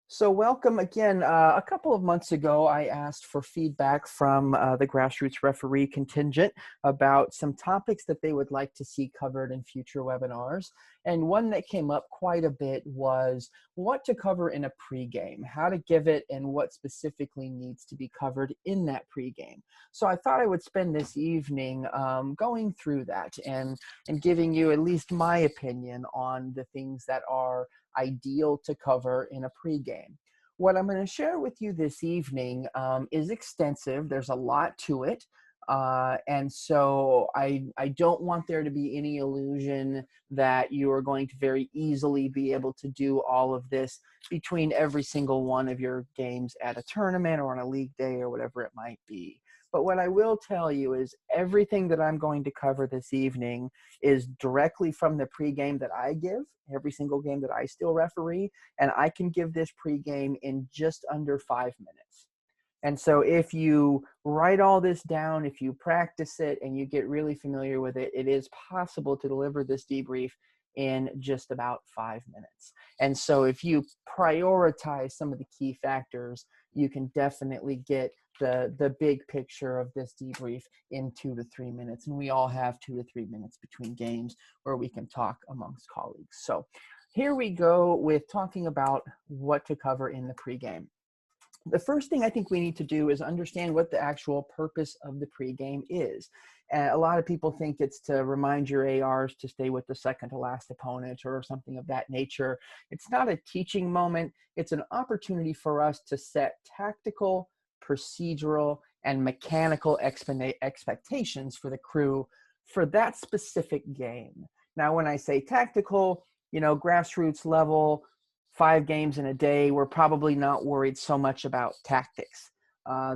So welcome again. A couple of months ago, I asked for feedback from the grassroots referee contingent about some topics that they would like to see covered in future webinars. And one that came up quite a bit was what to cover in a pregame, how to give it, and what specifically needs to be covered in that pregame. So I thought I would spend this evening going through that and giving you at least my opinion on the things that are ideal to cover in a pregame. What I'm going to share with you this evening is extensive. There's a lot to it. And so I don't want there to be any illusion that you are going to very easily be able to do all of this between every single one of your games at a tournament or on a league day or whatever it might be. But what I will tell you is everything that I'm going to cover this evening is directly from the pregame that I give, every single game that I still referee, and I can give this pregame in just under 5 minutes. And so if you write all this down, if you practice it and you get really familiar with it, it is possible to deliver this debrief in just about 5 minutes. And so if you prioritize some of the key factors, you can definitely get the big picture of this debrief in 2 to 3 minutes. And we all have 2 to 3 minutes between games where we can talk amongst colleagues. So here we go with talking about what to cover in the pregame. The first thing I think we need to do is understand what the actual purpose of the pregame is. A lot of people think it's to remind your ARs to stay with the second to last opponent or something of that nature. It's not a teaching moment. It's an opportunity for us to set tactical, procedural, and mechanical expectations for the crew for that specific game. Now, when I say tactical, grassroots level, 5 games in a day, we're probably not worried so much about tactics.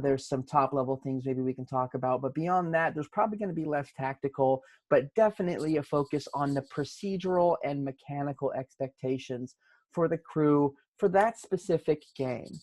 There's some top level things maybe we can talk about, but beyond that, there's probably going to be less tactical, but definitely a focus on the procedural and mechanical expectations for the crew for that specific game.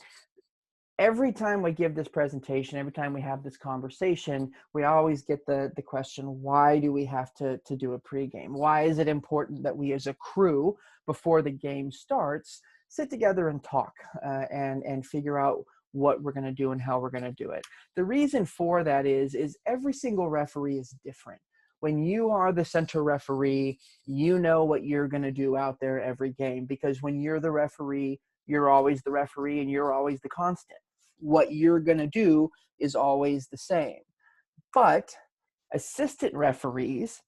Every time we give this presentation, every time we have this conversation, we always get the question, why do we have to do a pregame? Why is it important that we as a crew, before the game starts, sit together and talk and figure out what we're going to do and how we're going to do it? The reason for that is every single referee is different. When you are the center referee, you know what you're going to do out there every game, because when you're the referee, you're always the referee and you're always the constant. What you're going to do is always the same. But assistant referees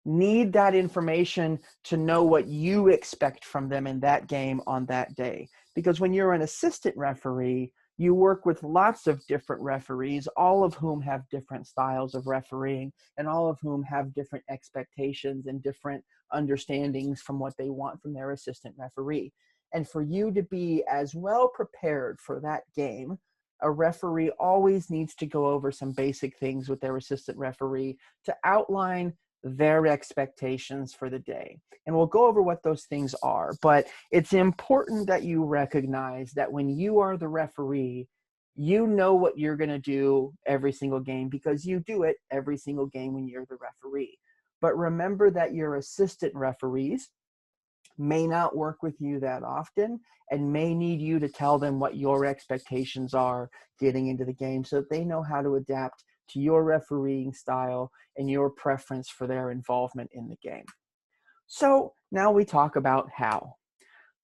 need that information to know what you expect from them in that game on that day. Because when you're an assistant referee, you work with lots of different referees, all of whom have different styles of refereeing and all of whom have different expectations and different understandings from what they want from their assistant referee. And for you to be as well prepared for that game, a referee always needs to go over some basic things with their assistant referee to outline their expectations for the day. And we'll go over what those things are, but it's important that you recognize that when you are the referee, you know what you're going to do every single game because you do it every single game when you're the referee. But remember that your assistant referees may not work with you that often and may need you to tell them what your expectations are getting into the game so that they know how to adapt to your refereeing style and your preference for their involvement in the game. So now we talk about how.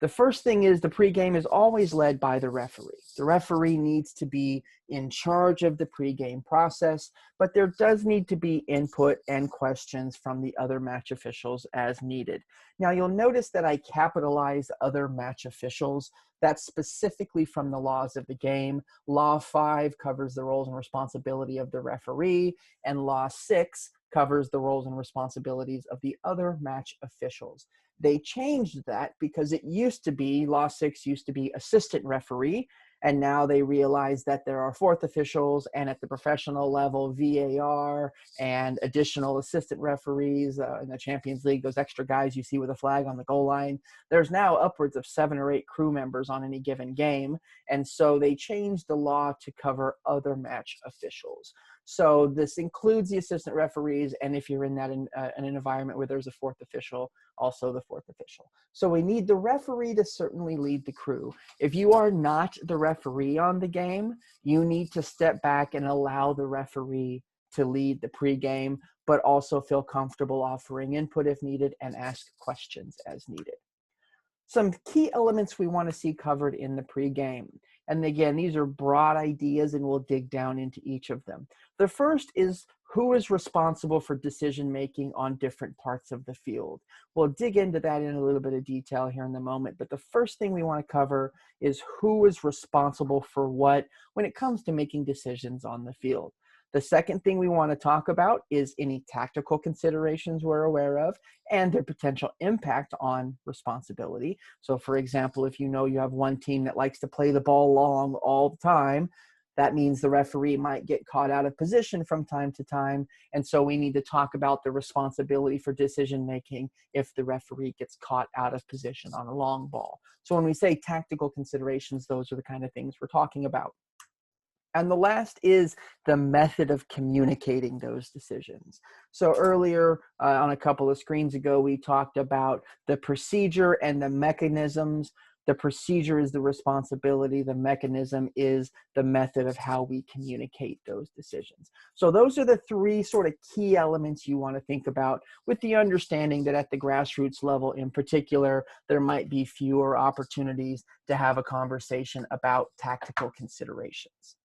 The first thing is the pregame is always led by the referee. The referee needs to be in charge of the pregame process, but there does need to be input and questions from the other match officials as needed. Now you'll notice that I capitalize other match officials. That's specifically from the laws of the game. Law 5 covers the roles and responsibility of the referee, and Law 6 covers the roles and responsibilities of the other match officials. They changed that because it used to be, Law 6 used to be assistant referee, and now they realize that there are fourth officials, and at the professional level, VAR and additional assistant referees in the Champions League, those extra guys you see with a flag on the goal line. There's now upwards of 7 or 8 crew members on any given game, and so they changed the law to cover other match officials. So this includes the assistant referees, and if you're in an environment where there's a fourth official, also the fourth official. So we need the referee to certainly lead the crew. If you are not the referee on the game, you need to step back and allow the referee to lead the pregame, but also feel comfortable offering input if needed and ask questions as needed. Some key elements we want to see covered in the pregame. And again, these are broad ideas and we'll dig down into each of them. The first is who is responsible for decision-making on different parts of the field. We'll dig into that in a little bit of detail here in a moment, but the first thing we want to cover is who is responsible for what when it comes to making decisions on the field. The second thing we want to talk about is any tactical considerations we're aware of and their potential impact on responsibility. So for example, if you know you have one team that likes to play the ball long all the time, that means the referee might get caught out of position from time to time. And so we need to talk about the responsibility for decision-making if the referee gets caught out of position on a long ball. So when we say tactical considerations, those are the kind of things we're talking about. And the last is the method of communicating those decisions. So earlier on a couple of screens ago, we talked about the procedure and the mechanisms. The procedure is the responsibility. The mechanism is the method of how we communicate those decisions. So those are the three sort of key elements you want to think about, with the understanding that at the grassroots level in particular, there might be fewer opportunities to have a conversation about tactical considerations.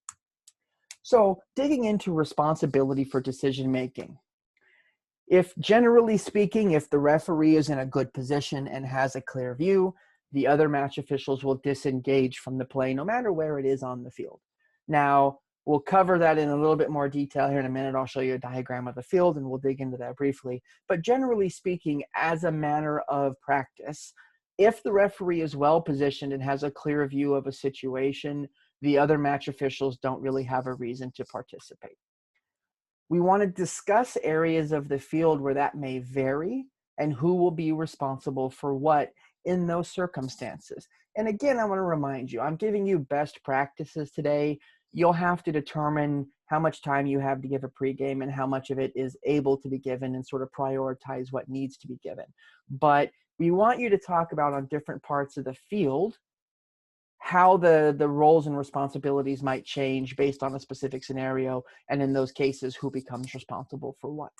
So digging into responsibility for decision-making. If generally speaking, if the referee is in a good position and has a clear view, the other match officials will disengage from the play no matter where it is on the field. Now, we'll cover that in a little bit more detail here in a minute. I'll show you a diagram of the field and we'll dig into that briefly. But generally speaking, as a matter of practice, if the referee is well positioned and has a clear view of a situation, the other match officials don't really have a reason to participate. We want to discuss areas of the field where that may vary and who will be responsible for what in those circumstances. And again, I want to remind you, I'm giving you best practices today. You'll have to determine how much time you have to give a pregame and how much of it is able to be given and sort of prioritize what needs to be given. But we want you to talk about on different parts of the field how the roles and responsibilities might change based on a specific scenario, and in those cases, who becomes responsible for what.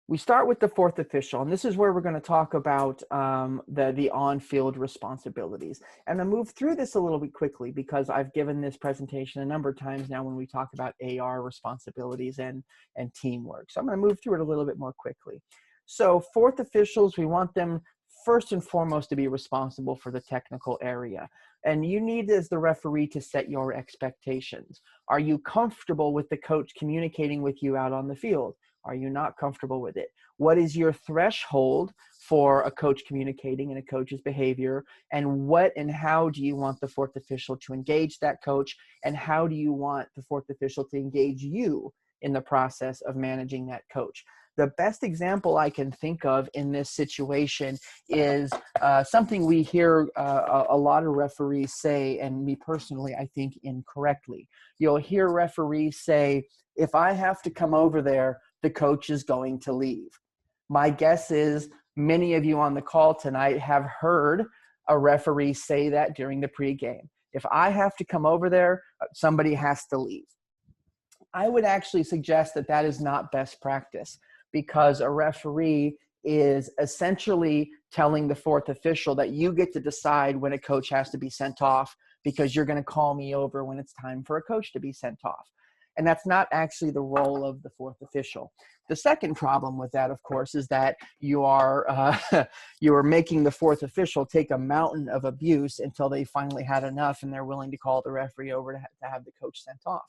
We start with the fourth official, and this is where we're going to talk about the on-field responsibilities. And I'll move through this a little bit quickly because I've given this presentation a number of times now when we talk about AR responsibilities and teamwork. So I'm going to move through it a little bit more quickly. So fourth officials, we want them first and foremost to be responsible for the technical area. And you need, as the referee, to set your expectations. Are you comfortable with the coach communicating with you out on the field? Are you not comfortable with it? What is your threshold for a coach communicating and a coach's behavior? And what and how do you want the fourth official to engage that coach? And how do you want the fourth official to engage you in the process of managing that coach? The best example I can think of in this situation is something we hear a lot of referees say, and me personally, I think incorrectly. You'll hear referees say, if I have to come over there, the coach is going to leave. My guess is many of you on the call tonight have heard a referee say that during the pregame. If I have to come over there, somebody has to leave. I would actually suggest that that is not best practice, because a referee is essentially telling the fourth official that you get to decide when a coach has to be sent off because you're going to call me over when it's time for a coach to be sent off. And that's not actually the role of the fourth official. The second problem with that, of course, is that you are making the fourth official take a mountain of abuse until they finally had enough and they're willing to call the referee over to have the coach sent off.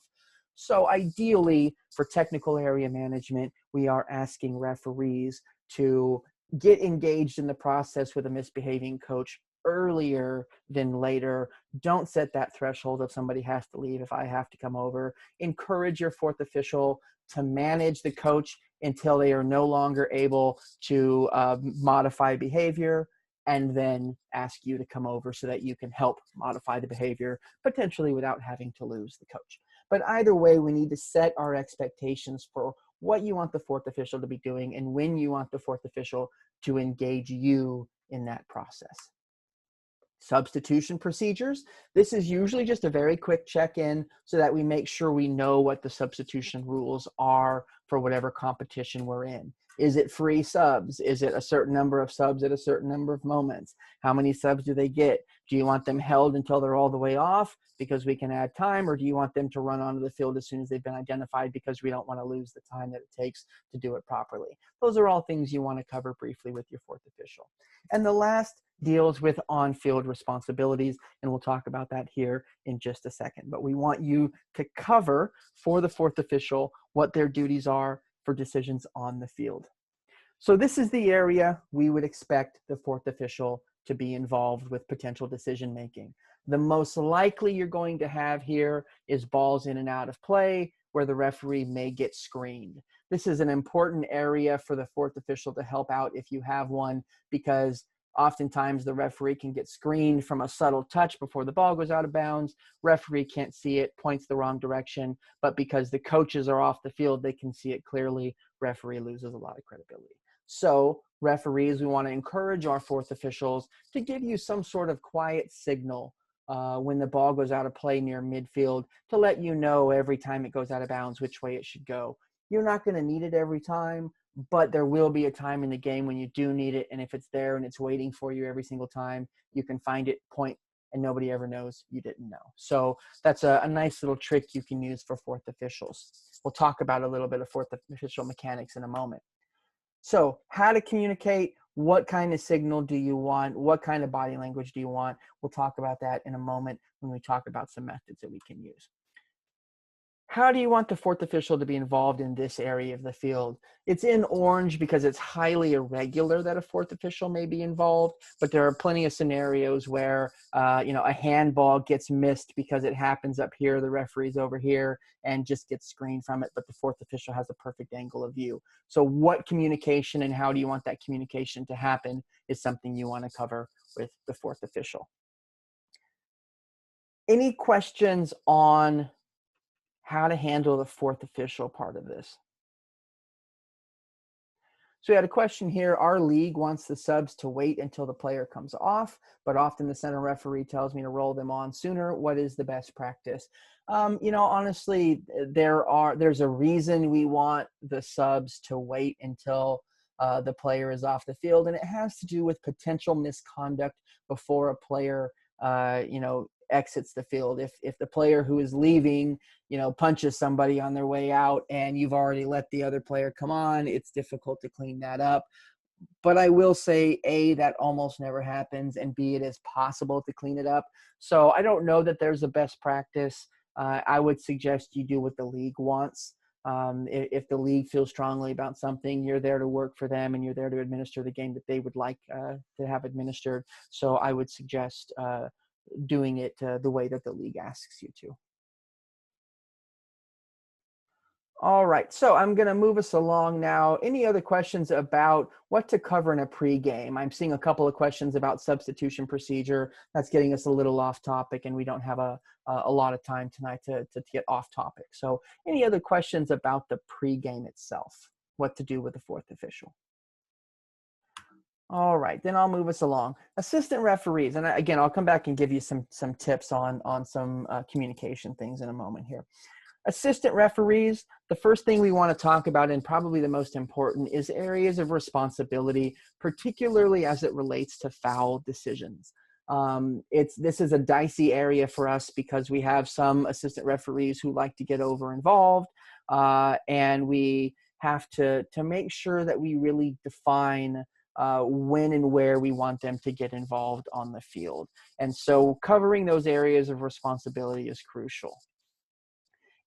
So ideally, for technical area management, we are asking referees to get engaged in the process with a misbehaving coach earlier than later. Don't set that threshold of somebody has to leave if I have to come over. Encourage your fourth official to manage the coach until they are no longer able to modify behavior, and then ask you to come over so that you can help modify the behavior, potentially without having to lose the coach. But either way, we need to set our expectations for what you want the fourth official to be doing and when you want the fourth official to engage you in that process. Substitution procedures. This is usually just a very quick check-in so that we make sure we know what the substitution rules are for whatever competition we're in. Is it free subs? Is it a certain number of subs at a certain number of moments? How many subs do they get? Do you want them held until they're all the way off because we can add time, or do you want them to run onto the field as soon as they've been identified because we don't want to lose the time that it takes to do it properly? Those are all things you want to cover briefly with your fourth official. And the last deals with on-field responsibilities, and we'll talk about that here in just a second. But we want you to cover for the fourth official what their duties are for decisions on the field. So this is the area we would expect the fourth official to be involved with potential decision making. The most likely you're going to have here is balls in and out of play where the referee may get screened. This is an important area for the fourth official to help out if you have one, because oftentimes the referee can get screened from a subtle touch before the ball goes out of bounds. Referee can't see it, points the wrong direction, but because the coaches are off the field, they can see it clearly. Referee loses a lot of credibility. So referees, we want to encourage our fourth officials to give you some sort of quiet signal when the ball goes out of play near midfield to let you know every time it goes out of bounds which way it should go. You're not going to need it every time, but there will be a time in the game when you do need it, and if it's there and it's waiting for you every single time, you can find it, point, and nobody ever knows you didn't know. So that's a nice little trick you can use for fourth officials. We'll talk about a little bit of fourth official mechanics in a moment. So how to communicate, what kind of signal do you want, what kind of body language do you want? We'll talk about that in a moment when we talk about some methods that we can use. How do you want the fourth official to be involved in this area of the field? It's in orange because it's highly irregular that a fourth official may be involved, but there are plenty of scenarios where a handball gets missed because it happens up here, the referee's over here, and just gets screened from it, but the fourth official has a perfect angle of view. So what communication and how do you want that communication to happen is something you want to cover with the fourth official. Any questions on how to handle the fourth official part of this? So we had a question here. Our league wants the subs to wait until the player comes off, but often the center referee tells me to roll them on sooner. What is the best practice? Honestly, there's a reason we want the subs to wait until the player is off the field, and it has to do with potential misconduct before a player, exits the field. If the player who is leaving, punches somebody on their way out and you've already let the other player come on, it's difficult to clean that up. But I will say, A, that almost never happens, and B, it is possible to clean it up. So I don't know that there's a best practice. I would suggest you do what the league wants. If the league feels strongly about something, you're there to work for them and you're there to administer the game that they would like to have administered. So I would suggest doing it the way that the league asks you to. All right, so I'm going to move us along now. Any other questions about what to cover in a pregame? I'm seeing a couple of questions about substitution procedure. That's getting us a little off topic, and we don't have a lot of time tonight to get off topic. So any other questions about the pregame itself? What to do with the fourth official? All right, then I'll move us along. Assistant referees, and again, I'll come back and give you some tips on some communication things in a moment here. Assistant referees, the first thing we want to talk about, and probably the most important, is areas of responsibility, particularly as it relates to foul decisions. This is a dicey area for us because we have some assistant referees who like to get over involved, and we have to make sure that we really define when and where we want them to get involved on the field. And so covering those areas of responsibility is crucial.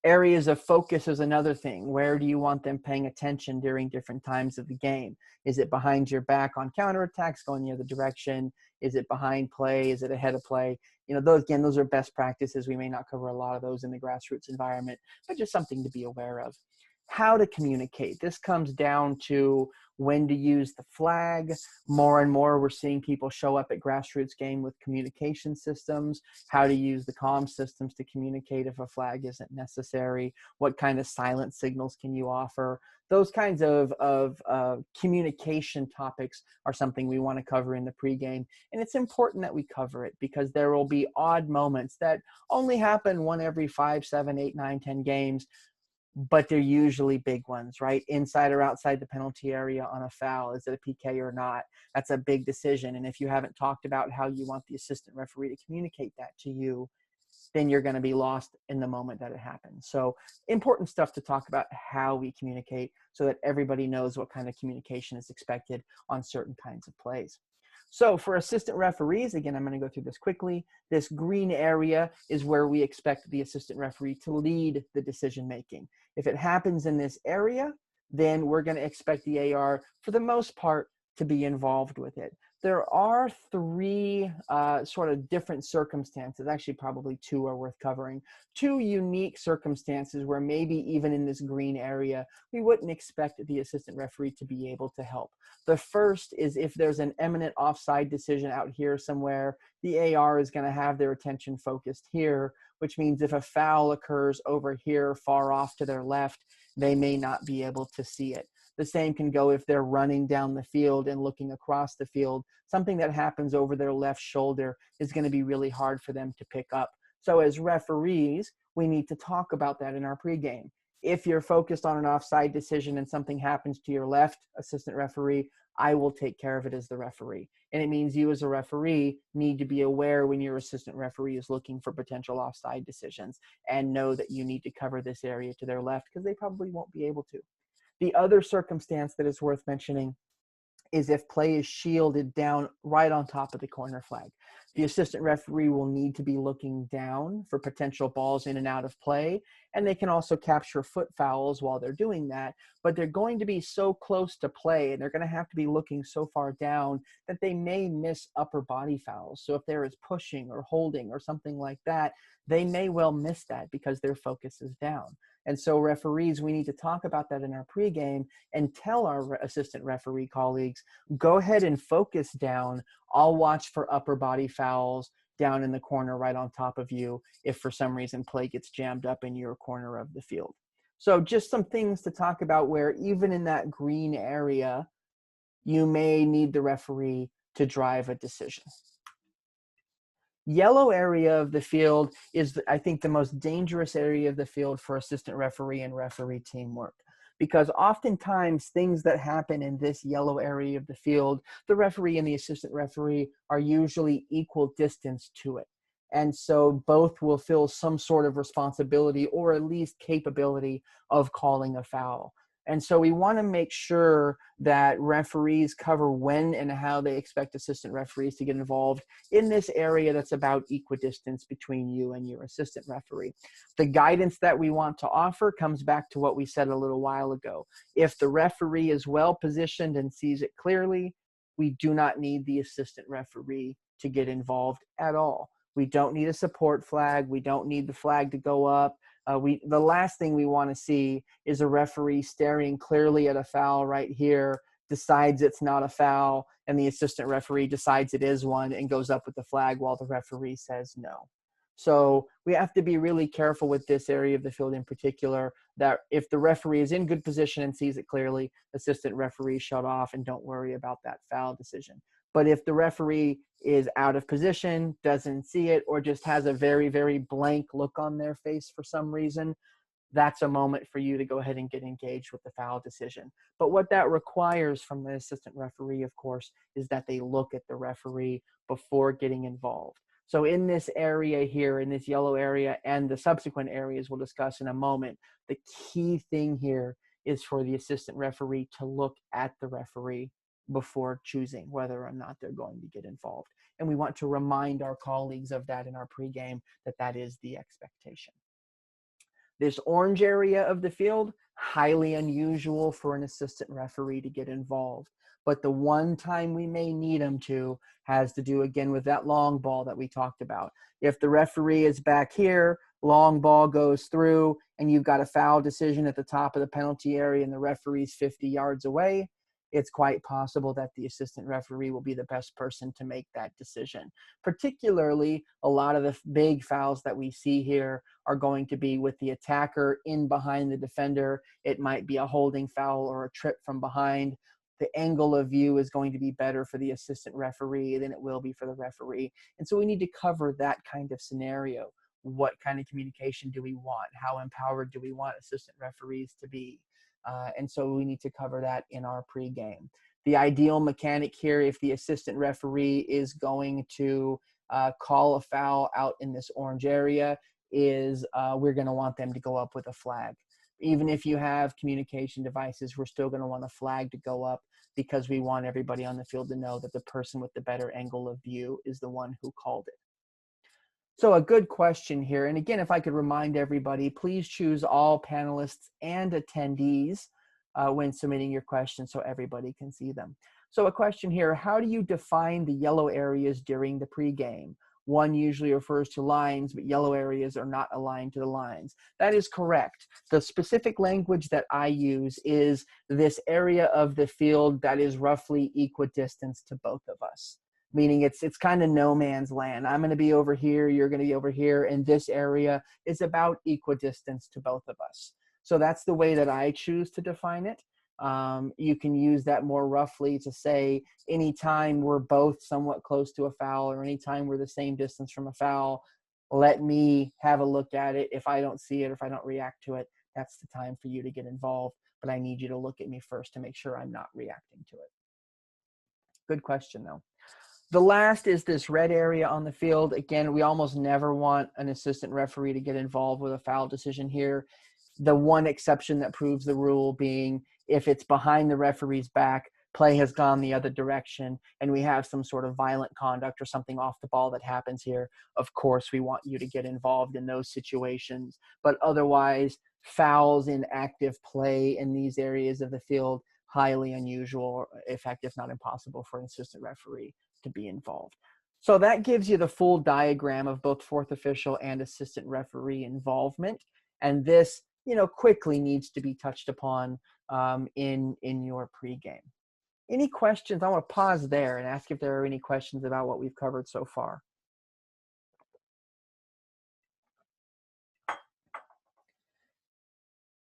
Areas of focus is another thing. Where do you want them paying attention during different times of the game? Is it behind your back on counterattacks going the other direction? Is it behind play? Is it ahead of play? Those are best practices. We may not cover a lot of those in the grassroots environment, but just something to be aware of. how to communicate. This comes down to when to use the flag. More and more, we're seeing people show up at grassroots game with communication systems, how to use the comm systems to communicate if a flag isn't necessary, what kind of silent signals can you offer. Those kinds of communication topics are something we want to cover in the pregame. And it's important that we cover it because there will be odd moments that only happen one every 5, 7, 8, 9, 10 games, but they're usually big ones, right? Inside or outside the penalty area on a foul. Is it a PK or not? That's a big decision. And if you haven't talked about how you want the assistant referee to communicate that to you, then you're going to be lost in the moment that it happens. So important stuff to talk about how we communicate so that everybody knows what kind of communication is expected on certain kinds of plays. So for assistant referees, again, I'm going to go through this quickly. This green area is where we expect the assistant referee to lead the decision making. If it happens in this area, then we're going to expect the AR, for the most part, to be involved with it. There are three sort of different circumstances, actually probably two are worth covering, two unique circumstances where maybe even in this green area, we wouldn't expect the assistant referee to be able to help. The first is if there's an imminent offside decision out here somewhere, the AR is going to have their attention focused here, which means if a foul occurs over here far off to their left, they may not be able to see it. The same can go if they're running down the field and looking across the field. Something that happens over their left shoulder is going to be really hard for them to pick up. So as referees, we need to talk about that in our pregame. If you're focused on an offside decision and something happens to your left, assistant referee, I will take care of it as the referee. And it means you as a referee need to be aware when your assistant referee is looking for potential offside decisions and know that you need to cover this area to their left because they probably won't be able to. The other circumstance that is worth mentioning is if play is shielded down right on top of the corner flag. The assistant referee will need to be looking down for potential balls in and out of play, and they can also capture foot fouls while they're doing that, but they're going to be so close to play and they're going to have to be looking so far down that they may miss upper body fouls. So if there is pushing or holding or something like that, they may well miss that because their focus is down. And so referees, we need to talk about that in our pregame and tell our assistant referee colleagues, go ahead and focus down. I'll watch for upper body fouls down in the corner right on top of you if for some reason play gets jammed up in your corner of the field. So just some things to talk about where even in that green area, you may need the referee to drive a decision. Yellow area of the field is, I think, the most dangerous area of the field for assistant referee and referee teamwork, because oftentimes things that happen in this yellow area of the field, the referee and the assistant referee are usually equal distance to it. And so both will feel some sort of responsibility or at least capability of calling a foul. And so we want to make sure that referees cover when and how they expect assistant referees to get involved in this area that's about equidistance between you and your assistant referee. The guidance that we want to offer comes back to what we said a little while ago. If the referee is well positioned and sees it clearly, we do not need the assistant referee to get involved at all. We don't need a support flag. We don't need the flag to go up. The last thing we want to see is a referee staring clearly at a foul right here, decides it's not a foul, and the assistant referee decides it is one and goes up with the flag while the referee says no. So we have to be really careful with this area of the field in particular, that if the referee is in good position and sees it clearly, assistant referee shut off and don't worry about that foul decision. But if the referee is out of position, doesn't see it, or just has a very, very blank look on their face for some reason, that's a moment for you to go ahead and get engaged with the foul decision. But what that requires from the assistant referee, of course, is that they look at the referee before getting involved. So in this area here, in this yellow area, and the subsequent areas we'll discuss in a moment, the key thing here is for the assistant referee to look at the referee before choosing whether or not they're going to get involved. And we want to remind our colleagues of that in our pregame, that that is the expectation. This orange area of the field, highly unusual for an assistant referee to get involved. But the one time we may need them to has to do again with that long ball that we talked about. If the referee is back here, long ball goes through, and you've got a foul decision at the top of the penalty area and the referee's 50 yards away, it's quite possible that the assistant referee will be the best person to make that decision. Particularly, a lot of the big fouls that we see here are going to be with the attacker in behind the defender. It might be a holding foul or a trip from behind. The angle of view is going to be better for the assistant referee than it will be for the referee. And so we need to cover that kind of scenario. What kind of communication do we want? How empowered do we want assistant referees to be? And so we need to cover that in our pregame. The ideal mechanic here, if the assistant referee is going to call a foul out in this orange area, is we're going to want them to go up with a flag. Even if you have communication devices, we're still going to want a flag to go up because we want everybody on the field to know that the person with the better angle of view is the one who called it. So a good question here. And again, if I could remind everybody, please choose all panelists and attendees when submitting your questions so everybody can see them. So a question here, how do you define the yellow areas during the pregame? One usually refers to lines, but yellow areas are not aligned to the lines. That is correct. The specific language that I use is this area of the field that is roughly equidistant to both of us. Meaning it's kind of no man's land. I'm going to be over here, you're going to be over here, and this area is about equidistant to both of us. So that's the way that I choose to define it. You can use that more roughly to say anytime we're both somewhat close to a foul or anytime we're the same distance from a foul, let me have a look at it. If I don't see it or if I don't react to it, that's the time for you to get involved. But I need you to look at me first to make sure I'm not reacting to it. Good question, though. The last is this red area on the field. Again, we almost never want an assistant referee to get involved with a foul decision here. The one exception that proves the rule being if it's behind the referee's back, play has gone the other direction, and we have some sort of violent conduct or something off the ball that happens here. Of course, we want you to get involved in those situations. But otherwise, fouls in active play in these areas of the field, highly unusual, if not impossible for an assistant referee to be involved. So that gives you the full diagram of both fourth official and assistant referee involvement. And this, quickly needs to be touched upon in your pregame. Any questions? I want to pause there and ask if there are any questions about what we've covered so far.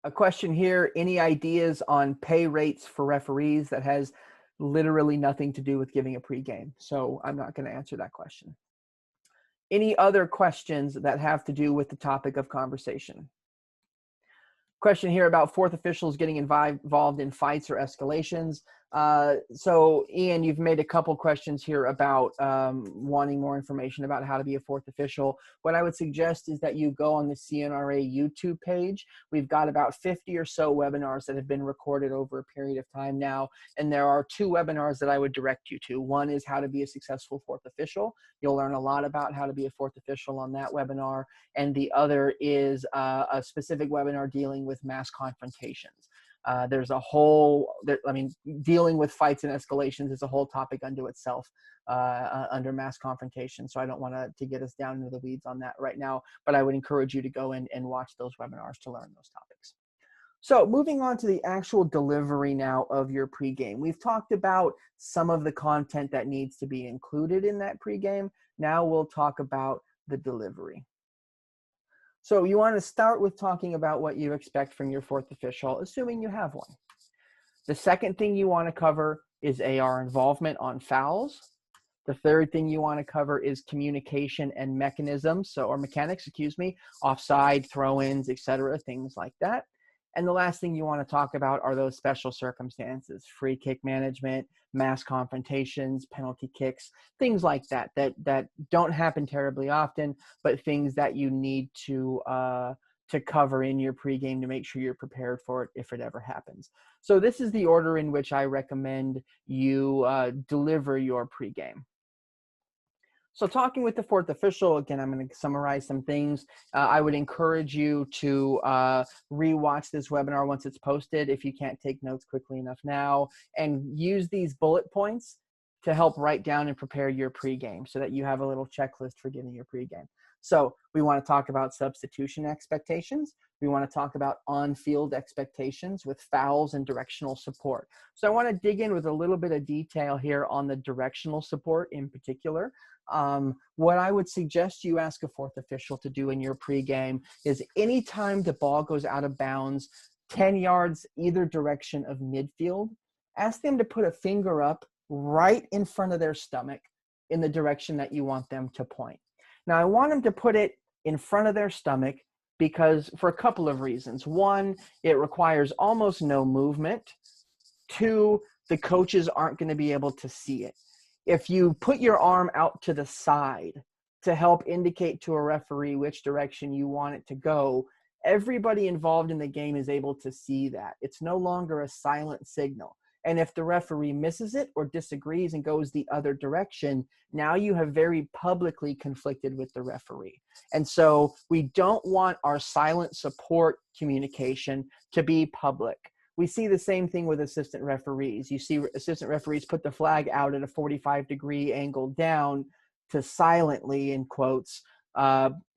A question here, any ideas on pay rates for referees? That has literally nothing to do with giving a pregame, so I'm not going to answer that question. Any other questions that have to do with the topic of conversation? Question here about fourth officials getting involved in fights or escalations. So Ian, you've made a couple questions here about wanting more information about how to be a fourth official. What I would suggest is that you go on the CNRA YouTube page. We've got about 50 or so webinars that have been recorded over a period of time now. And there are two webinars that I would direct you to. One is how to be a successful fourth official. You'll learn a lot about how to be a fourth official on that webinar. And the other is a specific webinar dealing with mass confrontations. There's a whole, dealing with fights and escalations is a whole topic unto itself under mass confrontation. So I don't want to get us down into the weeds on that right now, but I would encourage you to go in and watch those webinars to learn those topics. So moving on to the actual delivery now of your pregame. We've talked about some of the content that needs to be included in that pregame. Now we'll talk about the delivery. So you want to start with talking about what you expect from your fourth official, assuming you have one. The second thing you want to cover is AR involvement on fouls. The third thing you want to cover is communication and mechanisms, or mechanics, offside, throw-ins, etc., things like that. And the last thing you want to talk about are those special circumstances, free kick management, mass confrontations, penalty kicks, things like that don't happen terribly often, but things that you need to cover in your pregame to make sure you're prepared for it if it ever happens. So this is the order in which I recommend you deliver your pregame. So talking with the fourth official, again, I'm going to summarize some things. I would encourage you to rewatch this webinar once it's posted if you can't take notes quickly enough now, and use these bullet points to help write down and prepare your pregame so that you have a little checklist for giving your pregame. So we want to talk about substitution expectations. We want to talk about on-field expectations with fouls and directional support. So I want to dig in with a little bit of detail here on the directional support in particular. What I would suggest you ask a fourth official to do in your pregame is anytime the ball goes out of bounds, 10 yards either direction of midfield, ask them to put a finger up right in front of their stomach in the direction that you want them to point. Now, I want them to put it in front of their stomach because for a couple of reasons. One, it requires almost no movement. Two, the coaches aren't going to be able to see it. If you put your arm out to the side to help indicate to a referee which direction you want it to go, everybody involved in the game is able to see that. It's no longer a silent signal. And if the referee misses it or disagrees and goes the other direction, now you have very publicly conflicted with the referee. And so we don't want our silent support communication to be public. We see the same thing with assistant referees. You see assistant referees put the flag out at a 45-degree angle down to silently, in quotes,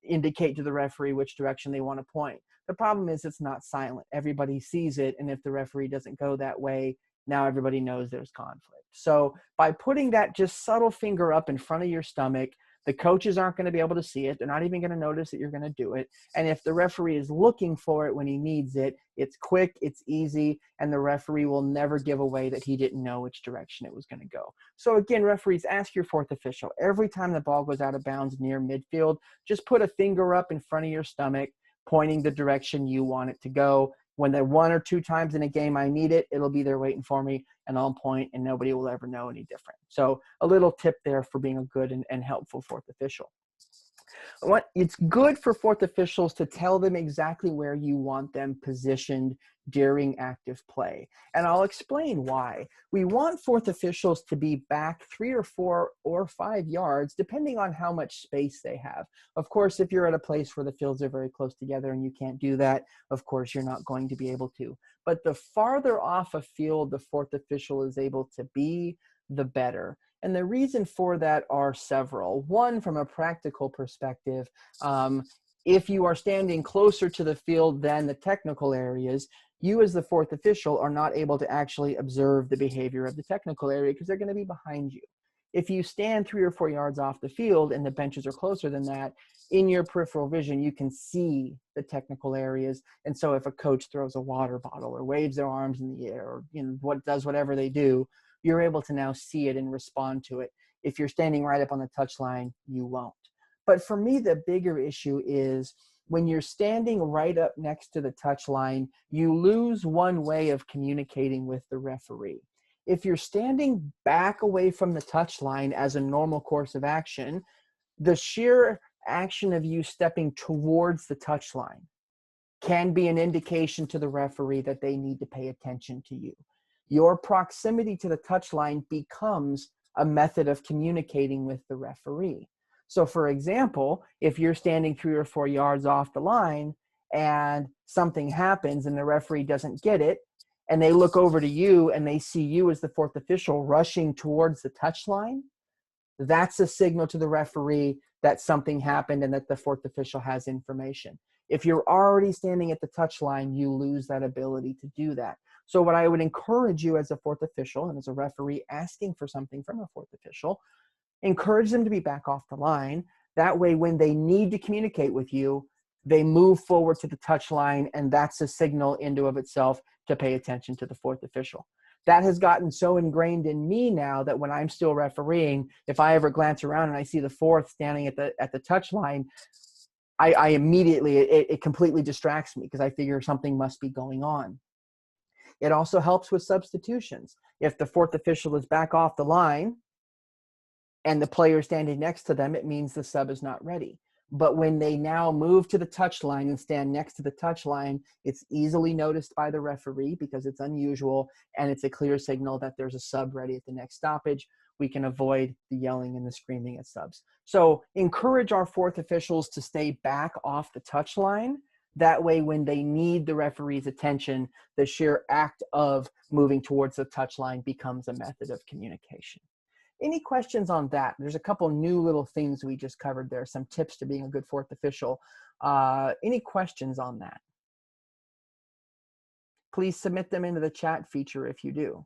indicate to the referee which direction they want to point. The problem is it's not silent. Everybody sees it, and if the referee doesn't go that way, now everybody knows there's conflict. So by putting that just subtle finger up in front of your stomach, the coaches aren't going to be able to see it. They're not even going to notice that you're going to do it. And if the referee is looking for it when he needs it, it's quick, it's easy, and the referee will never give away that he didn't know which direction it was going to go. So again, referees, ask your fourth official. Every time the ball goes out of bounds near midfield, just put a finger up in front of your stomach, pointing the direction you want it to go. When they're one or two times in a game I need it, it'll be there waiting for me, and I'll point, and nobody will ever know any different. So a little tip there for being a good and helpful fourth official. It's good for fourth officials to tell them exactly where you want them positioned during active play. And I'll explain why. We want fourth officials to be back 3 or 4 or 5 yards, depending on how much space they have. Of course, if you're at a place where the fields are very close together and you can't do that, of course, you're not going to be able to. But the farther off a field the fourth official is able to be, the better. And the reason for that are several. One, from a practical perspective, if you are standing closer to the field than the technical areas, you as the fourth official are not able to actually observe the behavior of the technical area because they're going to be behind you. If you stand 3 or 4 yards off the field and the benches are closer than that, in your peripheral vision, you can see the technical areas. And so if a coach throws a water bottle or waves their arms in the air or does whatever they do, you're able to now see it and respond to it. If you're standing right up on the touchline, you won't. But for me, the bigger issue is when you're standing right up next to the touchline, you lose one way of communicating with the referee. If you're standing back away from the touchline as a normal course of action, the sheer action of you stepping towards the touchline can be an indication to the referee that they need to pay attention to you. Your proximity to the touchline becomes a method of communicating with the referee. So for example, if you're standing 3 or 4 yards off the line and something happens and the referee doesn't get it, and they look over to you and they see you as the fourth official rushing towards the touchline, that's a signal to the referee that something happened and that the fourth official has information. If you're already standing at the touchline, you lose that ability to do that. So what I would encourage you as a fourth official and as a referee asking for something from a fourth official, encourage them to be back off the line. That way, when they need to communicate with you, they move forward to the touchline, and that's a signal into of itself to pay attention to the fourth official. That has gotten so ingrained in me now that when I'm still refereeing, if I ever glance around and I see the fourth standing at the touchline, I immediately, it completely distracts me because I figure something must be going on. It also helps with substitutions. If the fourth official is back off the line and the player standing next to them, it means the sub is not ready. But when they now move to the touchline and stand next to the touchline, it's easily noticed by the referee because it's unusual, and it's a clear signal that there's a sub ready at the next stoppage. We can avoid the yelling and the screaming at subs. So encourage our fourth officials to stay back off the touchline. That way, when they need the referee's attention, the sheer act of moving towards the touchline becomes a method of communication. Any questions on that? There's a couple new little things we just covered there, some tips to being a good fourth official. Any questions on that? Please submit them into the chat feature if you do.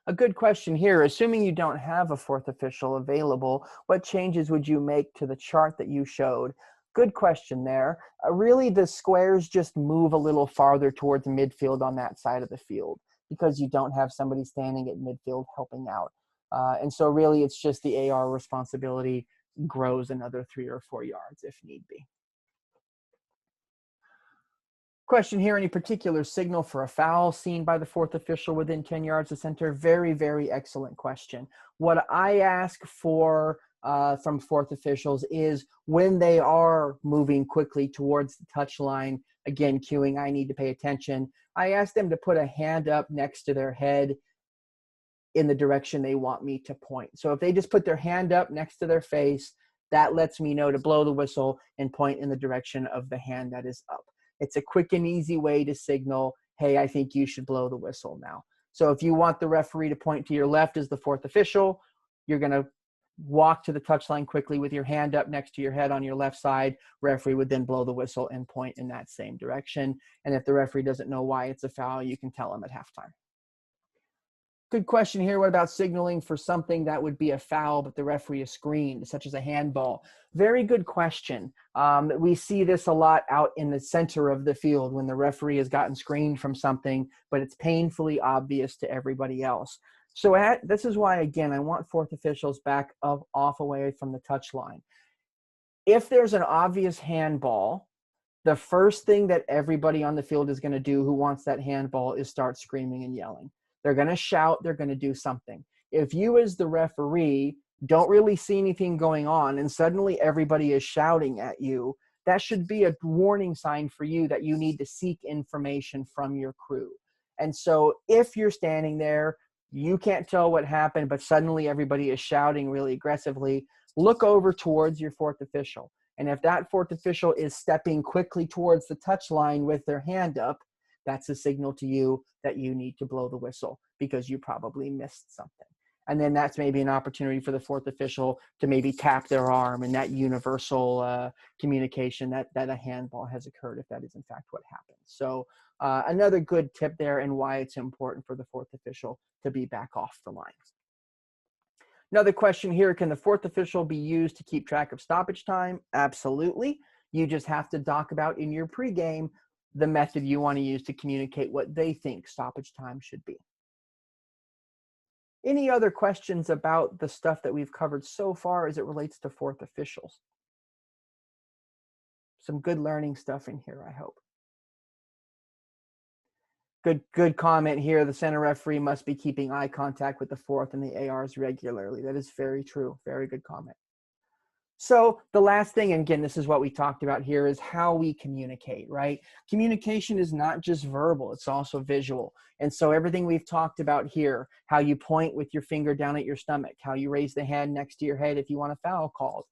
A good question here, assuming you don't have a fourth official available, what changes would you make to the chart that you showed? Good question there. Really, the squares just move a little farther towards midfield on that side of the field because you don't have somebody standing at midfield helping out. And so really, it's just the AR responsibility grows another 3 or 4 yards if need be. Question here, any particular signal for a foul seen by the fourth official within 10 yards of center? Very, very excellent question. What I ask for from fourth officials is when they are moving quickly towards the touch line, again, cueing, I need to pay attention. I ask them to put a hand up next to their head in the direction they want me to point. So if they just put their hand up next to their face, that lets me know to blow the whistle and point in the direction of the hand that is up. It's a quick and easy way to signal, hey, I think you should blow the whistle now. So if you want the referee to point to your left as the fourth official, you're going to walk to the touchline quickly with your hand up next to your head on your left side. Referee would then blow the whistle and point in that same direction. And if the referee doesn't know why it's a foul, you can tell him at halftime. Good question here. What about signaling for something that would be a foul, but the referee is screened, such as a handball? Very good question. We see this a lot out in the center of the field when the referee has gotten screened from something, but it's painfully obvious to everybody else. So this is why, again, I want fourth officials back off away from the touch line. If there's an obvious handball, the first thing that everybody on the field is going to do who wants that handball is start screaming and yelling. They're going to shout, they're going to do something. If you as the referee don't really see anything going on and suddenly everybody is shouting at you, that should be a warning sign for you that you need to seek information from your crew. And so if you're standing there, you can't tell what happened, but suddenly everybody is shouting really aggressively, look over towards your fourth official. And if that fourth official is stepping quickly towards the touch line with their hand up, that's a signal to you that you need to blow the whistle because you probably missed something. And then that's maybe an opportunity for the fourth official to maybe tap their arm and that universal communication that a handball has occurred if that is in fact what happened. So another good tip there and why it's important for the fourth official to be back off the line. Another question here, can the fourth official be used to keep track of stoppage time? Absolutely. You just have to talk about in your pregame the method you want to use to communicate what they think stoppage time should be. Any other questions about the stuff that we've covered so far as it relates to fourth officials? Some good learning stuff in here, I hope. Good comment here. The center referee must be keeping eye contact with the fourth and the ARs regularly. That is very true. Very good comment. So the last thing, and again, this is what we talked about here, is how we communicate, right? Communication is not just verbal, it's also visual. And so everything we've talked about here, how you point with your finger down at your stomach, how you raise the hand next to your head if you want a foul called,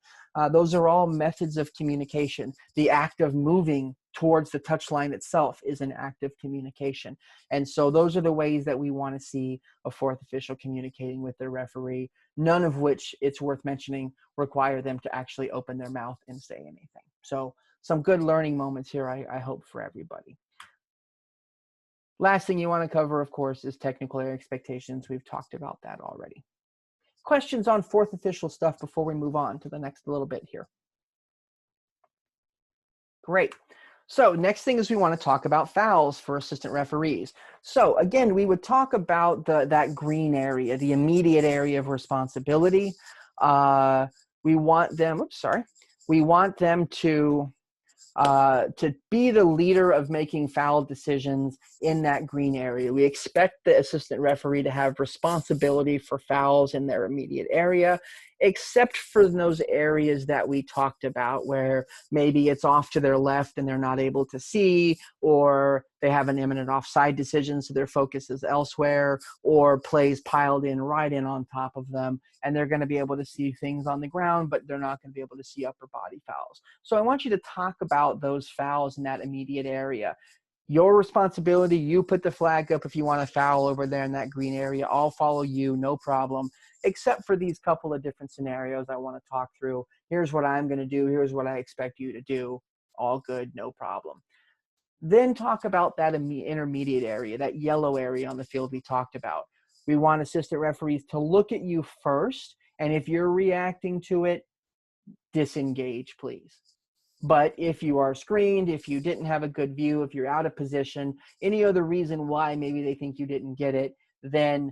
those are all methods of communication. The act of moving towards the touchline itself is an act of communication. And so those are the ways that we want to see a fourth official communicating with their referee, none of which, it's worth mentioning, require them to actually open their mouth and say anything. So some good learning moments here, I hope, for everybody. Last thing you want to cover, of course, is technical area expectations. We've talked about that already. Questions on fourth official stuff before we move on to the next little bit here? Great. So next thing is we want to talk about fouls for assistant referees. So again, we would talk about that green area, the immediate area of responsibility. We want them, we want them to be the leader of making foul decisions in that green area. We expect the assistant referee to have responsibility for fouls in their immediate area, except for those areas that we talked about where maybe it's off to their left and they're not able to see, or they have an imminent offside decision so their focus is elsewhere, or plays piled in right in on top of them and they're going to be able to see things on the ground, but they're not going to be able to see upper body fouls. So I want you to talk about those fouls in that immediate area. Your responsibility. You put the flag up if you want to foul over there in that green area. I'll follow you, no problem, except for these couple of different scenarios I want to talk through. Here's what I'm going to do. Here's what I expect you to do. All good, no problem. Then talk about that intermediate area, that yellow area on the field we talked about. We want assistant referees to look at you first, and if you're reacting to it, disengage, please. But if you are screened, if you didn't have a good view, if you're out of position, any other reason why maybe they think you didn't get it, then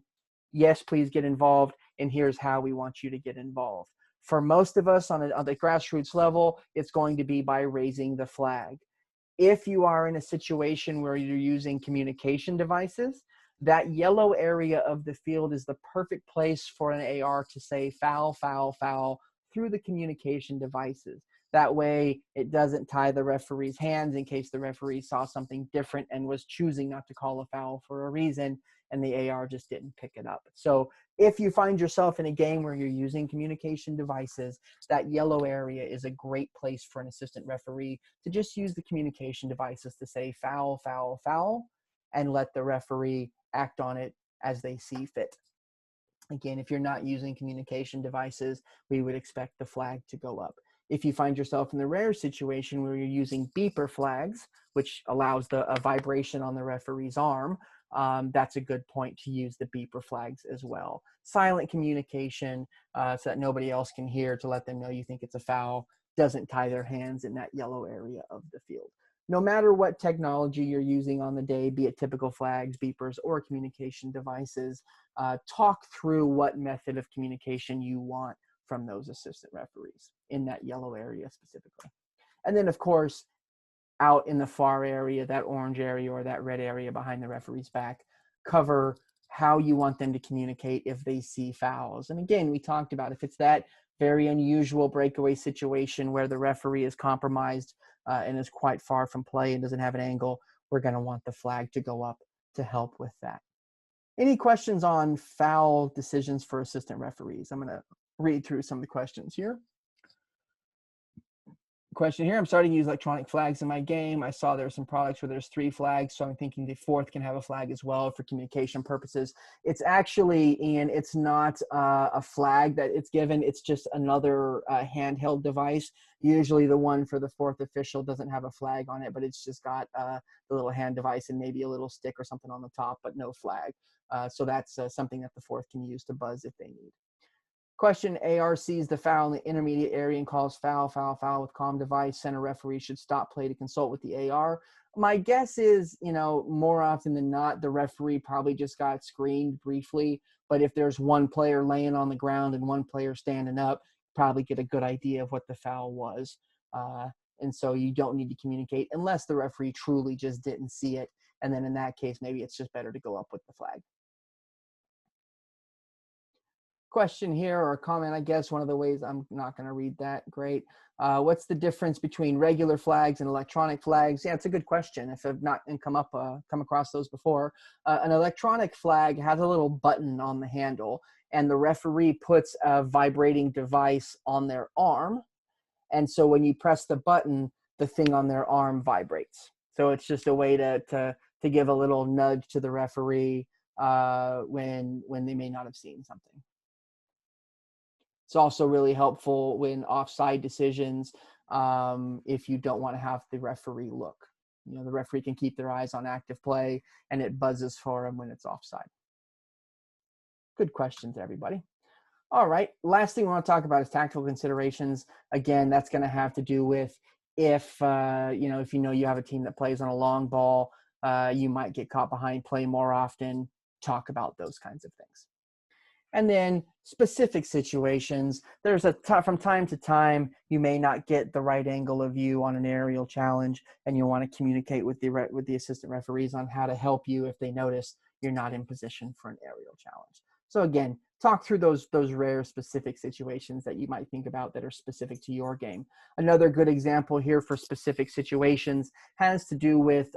yes, please get involved. And here's how we want you to get involved. For most of us on the grassroots level, it's going to be by raising the flag. If you are in a situation where you're using communication devices, that yellow area of the field is the perfect place for an AR to say foul, foul, foul through the communication devices. That way, it doesn't tie the referee's hands in case the referee saw something different and was choosing not to call a foul for a reason, and the AR just didn't pick it up. So if you find yourself in a game where you're using communication devices, that yellow area is a great place for an assistant referee to just use the communication devices to say foul, foul, foul, and let the referee act on it as they see fit. Again, if you're not using communication devices, we would expect the flag to go up. If you find yourself in the rare situation where you're using beeper flags, which allows a vibration on the referee's arm, that's a good point to use the beeper flags as well. Silent communication so that nobody else can hear to let them know you think it's a foul doesn't tie their hands in that yellow area of the field. No matter what technology you're using on the day, be it typical flags, beepers, or communication devices, talk through what method of communication you want from those assistant referees in that yellow area specifically. And then, of course, out in the far area, that orange area or that red area behind the referee's back, cover how you want them to communicate if they see fouls. And again, we talked about if it's that very unusual breakaway situation where the referee is compromised and is quite far from play and doesn't have an angle, we're going to want the flag to go up to help with that. Any questions on foul decisions for assistant referees? I'm going to read through some of the questions here. Question here, I'm starting to use electronic flags in my game. I saw there are some products where there's 3 flags, so I'm thinking the 4th can have a flag as well for communication purposes. It's actually, Ian, it's not a flag that it's given. It's just another handheld device. Usually the one for the 4th official doesn't have a flag on it, but it's just got the little hand device and maybe a little stick or something on the top, but no flag. So that's something that the 4th can use to buzz if they need. Question, AR sees the foul in the intermediate area and calls foul, foul, foul with comm device. Center referee should stop play to consult with the AR. My guess is, more often than not, the referee probably just got screened briefly. But if there's one player laying on the ground and one player standing up, probably get a good idea of what the foul was. And so you don't need to communicate unless the referee truly just didn't see it. And then in that case, maybe it's just better to go up with the flag. Question here or a comment, I guess one of the ways, I'm not going to read that. Great. What's the difference between regular flags and electronic flags? Yeah, it's a good question. If I've not come across those before, an electronic flag has a little button on the handle, and the referee puts a vibrating device on their arm. And so when you press the button, the thing on their arm vibrates. So it's just a way to give a little nudge to the referee when they may not have seen something. It's also really helpful when offside decisions, if you don't want to have the referee look. The referee can keep their eyes on active play, and it buzzes for them when it's offside. Good questions, everybody. All right, last thing we want to talk about is tactical considerations. Again, that's going to have to do with if you have a team that plays on a long ball, you might get caught behind play more often. Talk about those kinds of things. And then specific situations, there's from time to time, you may not get the right angle of view on an aerial challenge, and you want to communicate with the assistant referees on how to help you if they notice you're not in position for an aerial challenge. So again, talk through those rare specific situations that you might think about that are specific to your game. Another good example here for specific situations has to do with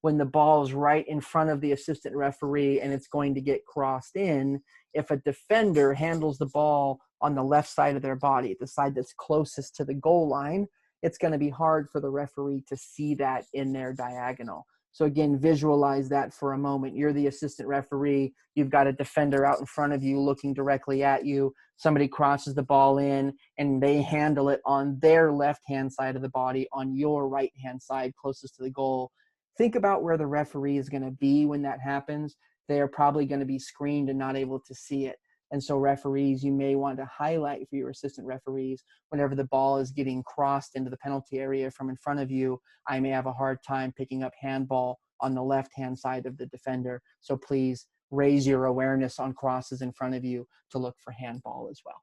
when the ball is right in front of the assistant referee and it's going to get crossed in. If a defender handles the ball on the left side of their body, the side that's closest to the goal line, it's going to be hard for the referee to see that in their diagonal. So again, visualize that for a moment. You're the assistant referee. You've got a defender out in front of you looking directly at you. Somebody crosses the ball in and they handle it on their left-hand side of the body, on your right-hand side closest to the goal. Think about where the referee is going to be when that happens. They are probably going to be screened and not able to see it. And so referees, you may want to highlight for your assistant referees, whenever the ball is getting crossed into the penalty area from in front of you, I may have a hard time picking up handball on the left-hand side of the defender. So please raise your awareness on crosses in front of you to look for handball as well.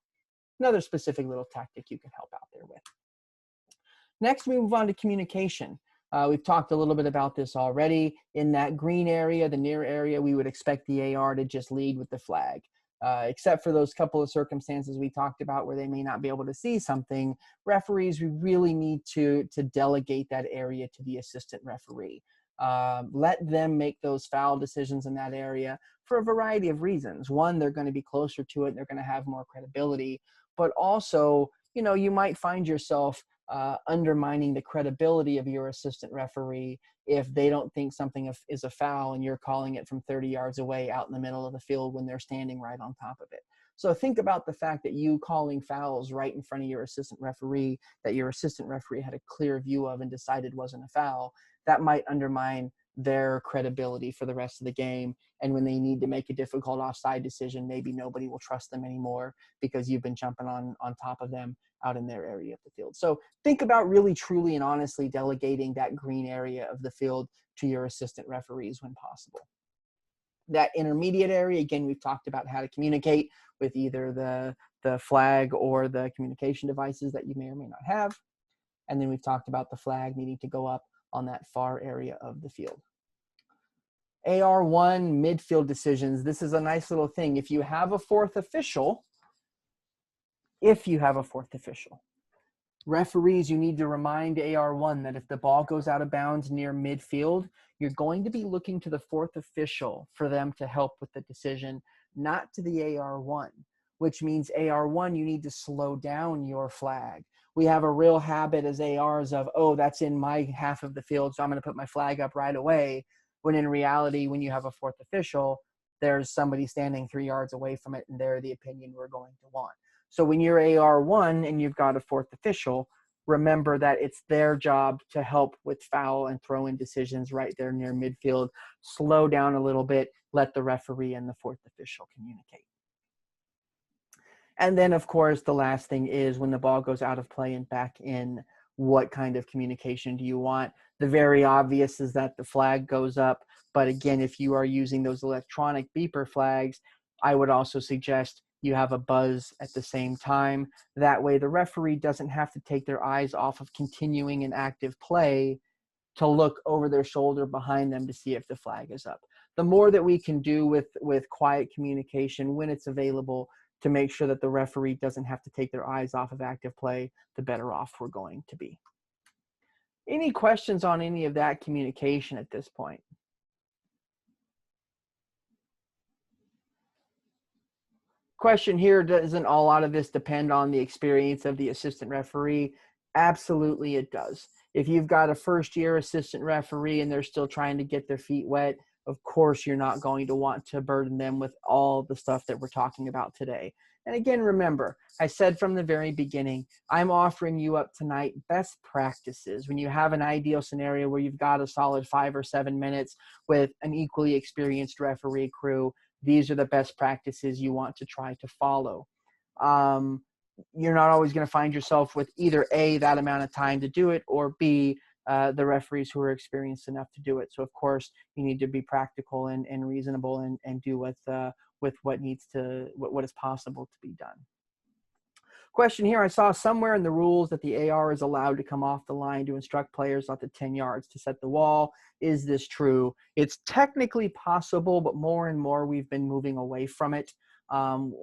Another specific little tactic you can help out there with. Next, we move on to communication. We've talked a little bit about this already. In that green area, the near area, we would expect the AR to just lead with the flag. Except for those couple of circumstances we talked about where they may not be able to see something, referees, we really need to delegate that area to the assistant referee. Let them make those foul decisions in that area for a variety of reasons. One, they're going to be closer to it, and they're going to have more credibility. But also, you know, you might find yourself undermining the credibility of your assistant referee if they don't think something is a foul and you're calling it from 30 yards away out in the middle of the field when they're standing right on top of it. So think about the fact that you calling fouls right in front of your assistant referee, that your assistant referee had a clear view of and decided wasn't a foul, that might undermine their credibility for the rest of the game. And when they need to make a difficult offside decision, maybe nobody will trust them anymore because you've been jumping on top of them out in their area of the field. So think about really, truly, and honestly delegating that green area of the field to your assistant referees when possible. That intermediate area, again, we've talked about how to communicate with either the flag or the communication devices that you may or may not have. And then we've talked about the flag needing to go up on that far area of the field. AR1 midfield decisions. This is a nice little thing. If you have a fourth official, referees, you need to remind AR1 that if the ball goes out of bounds near midfield, you're going to be looking to the fourth official for them to help with the decision, not to the AR1, which means AR1, you need to slow down your flag. We have a real habit as ARs of, oh, that's in my half of the field, so I'm going to put my flag up right away. When in reality, when you have a fourth official, there's somebody standing 3 yards away from it, and they're the opinion we're going to want. So when you're AR1 and you've got a fourth official, remember that it's their job to help with foul and throw-in decisions right there near midfield. Slow down a little bit, let the referee and the fourth official communicate. And then, of course, the last thing is when the ball goes out of play and back in, what kind of communication do you want? The very obvious is that the flag goes up. But again, if you are using those electronic beeper flags, I would also suggest you have a buzz at the same time. That way the referee doesn't have to take their eyes off of continuing an active play to look over their shoulder behind them to see if the flag is up. The more that we can do with quiet communication when it's available to make sure that the referee doesn't have to take their eyes off of active play, the better off we're going to be. Any questions on any of that communication at this point? Question here, doesn't a lot of this depend on the experience of the assistant referee? Absolutely it does. If you've got a first-year assistant referee and they're still trying to get their feet wet, of course you're not going to want to burden them with all the stuff that we're talking about today. And again, remember, I said from the very beginning, I'm offering you up tonight best practices. When you have an ideal scenario where you've got a solid 5 or 7 minutes with an equally experienced referee crew, these are the best practices you want to try to follow. You're not always going to find yourself with either A, that amount of time to do it, or B, the referees who are experienced enough to do it. So of course you need to be practical and reasonable and do with what is possible to be done. Question here, I saw somewhere in the rules that the AR is allowed to come off the line to instruct players up to 10 yards to set the wall. Is this true? It's technically possible, but more and more we've been moving away from it.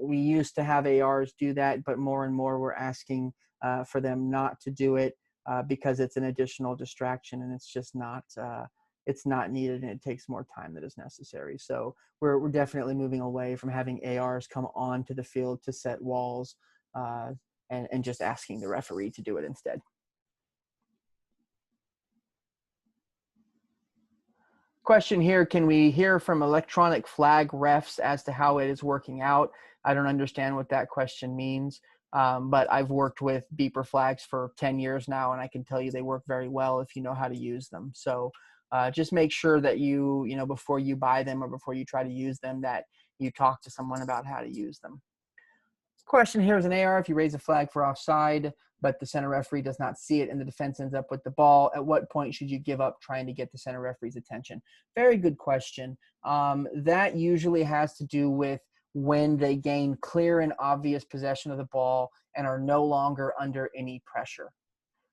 We used to have ARs do that, but more and more we're asking for them not to do it because it's an additional distraction and it's just not needed and it takes more time than is necessary. So we're definitely moving away from having ARs come onto the field to set walls and just asking the referee to do it instead. Question here, can we hear from electronic flag refs as to how it is working out? I don't understand what that question means, but I've worked with beeper flags for 10 years now, and I can tell you they work very well if you know how to use them. So just make sure that you know, before you buy them or before you try to use them, that you talk to someone about how to use them. Question here is an AR. If you raise a flag for offside, but the center referee does not see it and the defense ends up with the ball, at what point should you give up trying to get the center referee's attention? Very good question. That usually has to do with when they gain clear and obvious possession of the ball and are no longer under any pressure.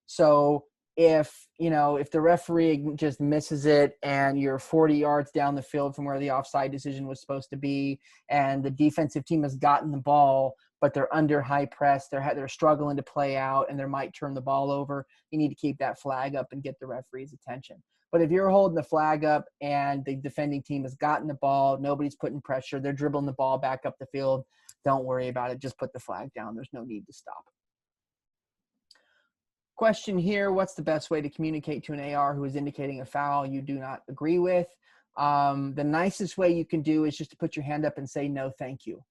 So if, you know, if the referee just misses it and you're 40 yards down the field from where the offside decision was supposed to be, and the defensive team has gotten the ball, but they're under high press, they're struggling to play out, and they might turn the ball over, you need to keep that flag up and get the referee's attention. But if you're holding the flag up and the defending team has gotten the ball, nobody's putting pressure, they're dribbling the ball back up the field, don't worry about it. Just put the flag down. There's no need to stop. Question here, what's the best way to communicate to an AR who is indicating a foul you do not agree with? The nicest way you can do is just to put your hand up and say, no, thank you.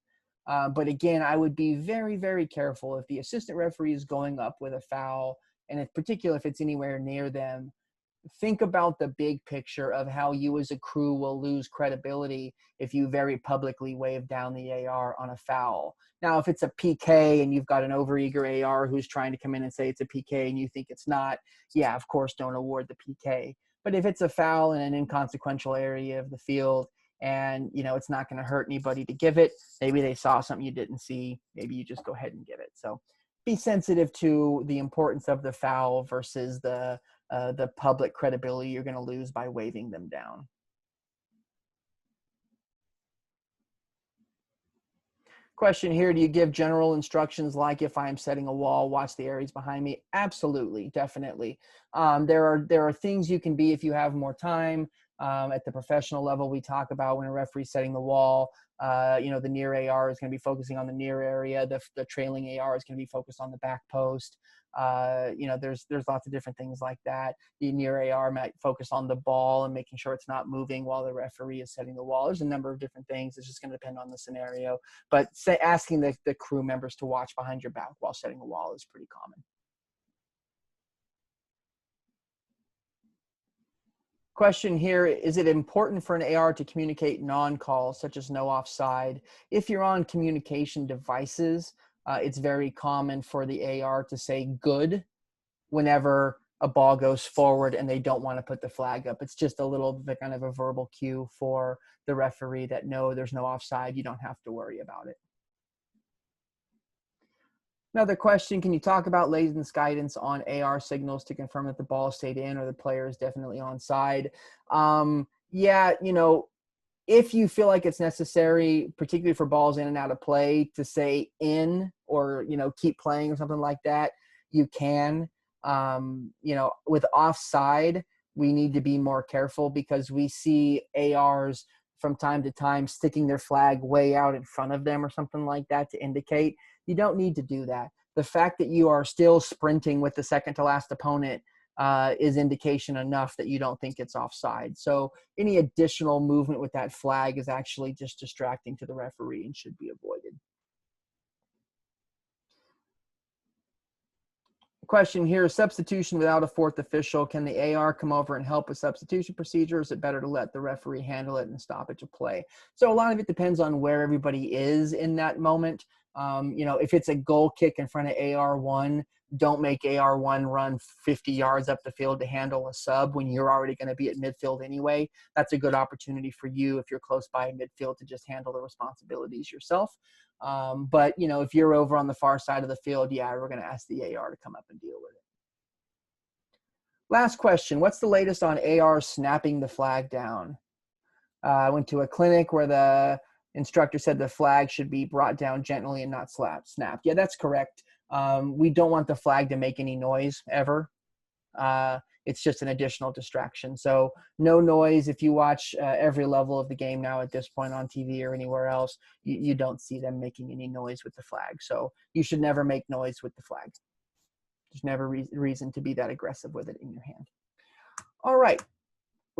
But again, I would be very, very careful if the assistant referee is going up with a foul, and in particular, if it's anywhere near them. Think about the big picture of how you as a crew will lose credibility if you very publicly wave down the AR on a foul. Now, if it's a PK and you've got an overeager AR who's trying to come in and say it's a PK and you think it's not, yeah, of course, don't award the PK. But if it's a foul in an inconsequential area of the field and, you know, it's not going to hurt anybody to give it, maybe they saw something you didn't see, maybe you just go ahead and give it. So be sensitive to the importance of the foul versus the public credibility you're going to lose by waving them down. Question here, do you give general instructions like if I'm setting a wall, watch the areas behind me? Absolutely, definitely. There are things you can be if you have more time. At the professional level, we talk about when a referee's setting the wall, you know, the near AR is going to be focusing on the near area. The trailing AR is going to be focused on the back post. You know, there's lots of different things like that. The near AR might focus on the ball and making sure it's not moving while the referee is setting the wall. There's a number of different things. It's just going to depend on the scenario. But asking the crew members to watch behind your back while setting a wall is pretty common. Question here, is it important for an AR to communicate non-calls such as no offside? If you're on communication devices, it's very common for the AR to say good whenever a ball goes forward and they don't want to put the flag up. It's just a little bit kind of a verbal cue for the referee that no, there's no offside, you don't have to worry about it. Another question, can you talk about Layden's guidance on AR signals to confirm that the ball stayed in or the player is definitely onside? Yeah, you know, if you feel like it's necessary, particularly for balls in and out of play, to say in or, you know, keep playing or something like that, you can. You know, with offside, we need to be more careful because we see ARs from time to time sticking their flag way out in front of them or something like that to indicate. You don't need to do that. The fact that you are still sprinting with the second to last opponent is indication enough that you don't think it's offside. So any additional movement with that flag is actually just distracting to the referee and should be avoided. Question here, substitution without a fourth official. Can the AR come over and help with substitution procedure? Or is it better to let the referee handle it and stoppage of play? So a lot of it depends on where everybody is in that moment. You know, if it's a goal kick in front of AR1, don't make AR1 run 50 yards up the field to handle a sub when you're already going to be at midfield anyway. That's a good opportunity for you if you're close by midfield to just handle the responsibilities yourself. But, you know, if you're over on the far side of the field, yeah, we're going to ask the AR to come up and deal with it. Last question, what's the latest on AR snapping the flag down? I went to a clinic where the instructor said the flag should be brought down gently and not snapped. Yeah, that's correct. We don't want the flag to make any noise ever. It's just an additional distraction. So no noise. If you watch every level of the game now at this point on TV or anywhere else, you don't see them making any noise with the flag. So you should never make noise with the flag. There's never reason to be that aggressive with it in your hand. All right.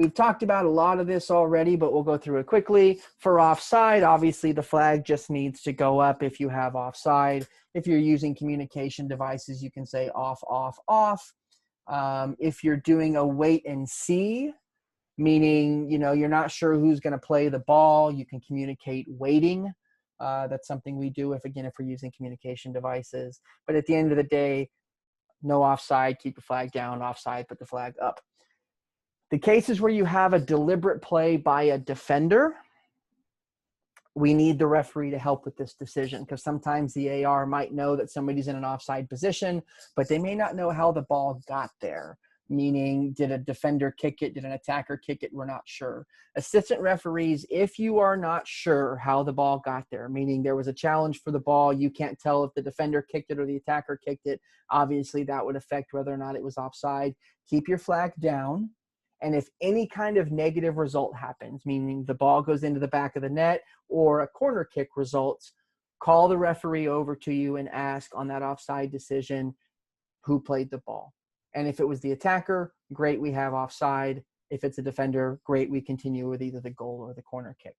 We've talked about a lot of this already, but we'll go through it quickly. For offside, obviously the flag just needs to go up if you have offside. If you're using communication devices, you can say off, off, off. If you're doing a wait and see, meaning, you're not sure who's going to play the ball, you can communicate waiting. That's something we do if we're using communication devices. But at the end of the day, no offside, keep the flag down. Offside, put the flag up. The cases where you have a deliberate play by a defender, we need the referee to help with this decision, because sometimes the AR might know that somebody's in an offside position, but they may not know how the ball got there. Meaning, did a defender kick it? Did an attacker kick it? We're not sure. Assistant referees, if you are not sure how the ball got there, meaning there was a challenge for the ball, you can't tell if the defender kicked it or the attacker kicked it, obviously that would affect whether or not it was offside. Keep your flag down. And if any kind of negative result happens, meaning the ball goes into the back of the net or a corner kick results, call the referee over to you and ask on that offside decision who played the ball. And if it was the attacker, great, we have offside. If it's a defender, great, we continue with either the goal or the corner kick.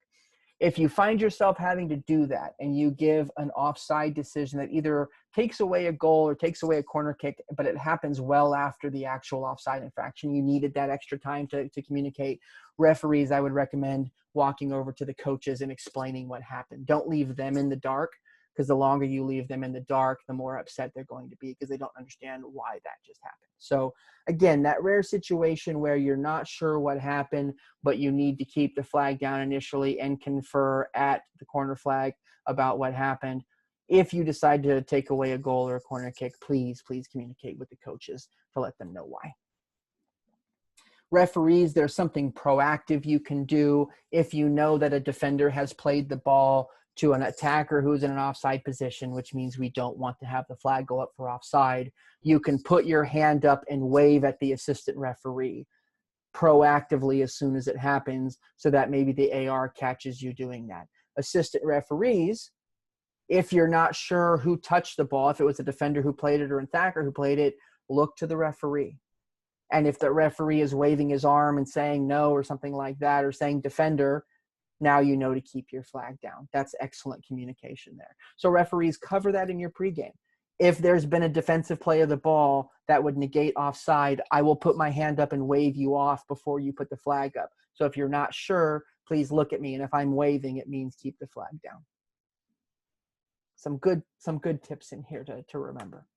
If you find yourself having to do that and you give an offside decision that either takes away a goal or takes away a corner kick, but it happens well after the actual offside infraction, you needed that extra time to communicate, referees, I would recommend walking over to the coaches and explaining what happened. Don't leave them in the dark, because the longer you leave them in the dark, the more upset they're going to be because they don't understand why that just happened. So again, that rare situation where you're not sure what happened, but you need to keep the flag down initially and confer at the corner flag about what happened. If you decide to take away a goal or a corner kick, please communicate with the coaches to let them know why. Referees, there's something proactive you can do. If you know that a defender has played the ball to an attacker who's in an offside position, which means we don't want to have the flag go up for offside, you can put your hand up and wave at the assistant referee proactively as soon as it happens, so that maybe the AR catches you doing that. Assistant referees, if you're not sure who touched the ball, if it was a defender who played it or an attacker who played it, look to the referee. And if the referee is waving his arm and saying no or something like that, or saying defender, now you know to keep your flag down. That's excellent communication there. So referees, cover that in your pregame. If there's been a defensive play of the ball that would negate offside, I will put my hand up and wave you off before you put the flag up. So if you're not sure, please look at me. And if I'm waving, it means keep the flag down. Some good tips in here to remember.